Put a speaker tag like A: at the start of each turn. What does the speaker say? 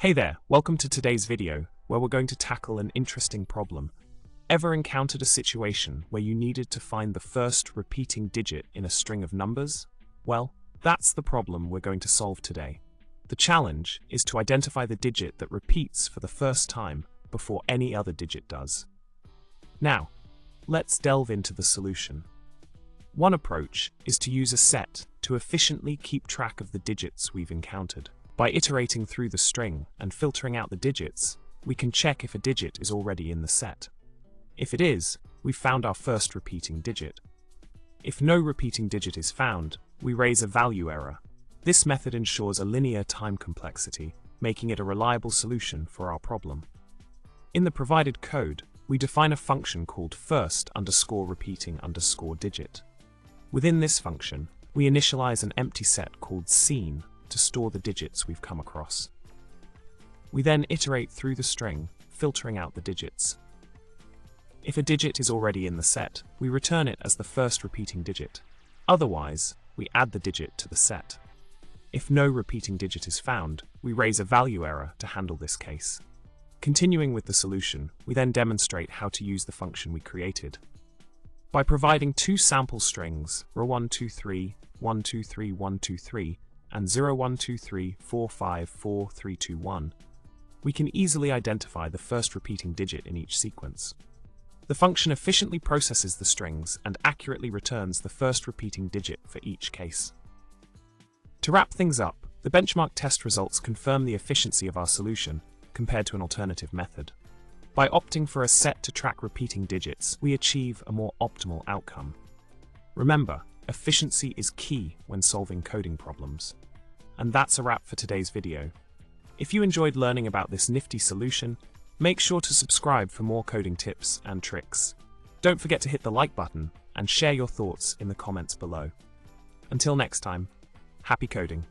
A: Hey there, welcome to today's video, where we're going to tackle an interesting problem. Ever encountered a situation where you needed to find the first repeating digit in a string of numbers? Well, that's the problem we're going to solve today. The challenge is to identify the digit that repeats for the first time before any other digit does. Now, let's delve into the solution. One approach is to use a set to efficiently keep track of the digits we've encountered. By iterating through the string and filtering out the digits, we can check if a digit is already in the set. If it is, we've found our first repeating digit. If no repeating digit is found, we raise a value error. This method ensures a linear time complexity, making it a reliable solution for our problem. In the provided code, we define a function called first_repeating_digit. Within this function, we initialize an empty set called scene to store the digits we've come across. We then iterate through the string, filtering out the digits. If a digit is already in the set, we return it as the first repeating digit. Otherwise, we add the digit to the set. If no repeating digit is found, we raise a value error to handle this case. Continuing with the solution, we then demonstrate how to use the function we created. By providing two sample strings, row123, 123, 123, and 0123 454 321, we can easily identify the first repeating digit in each sequence. The function efficiently processes the strings and accurately returns the first repeating digit for each case. To wrap things up, the benchmark test results confirm the efficiency of our solution compared to an alternative method. By opting for a set to track repeating digits, we achieve a more optimal outcome. Remember, efficiency is key when solving coding problems. And that's a wrap for today's video. If you enjoyed learning about this nifty solution, make sure to subscribe for more coding tips and tricks. Don't forget to hit the like button and share your thoughts in the comments below. Until next time, happy coding.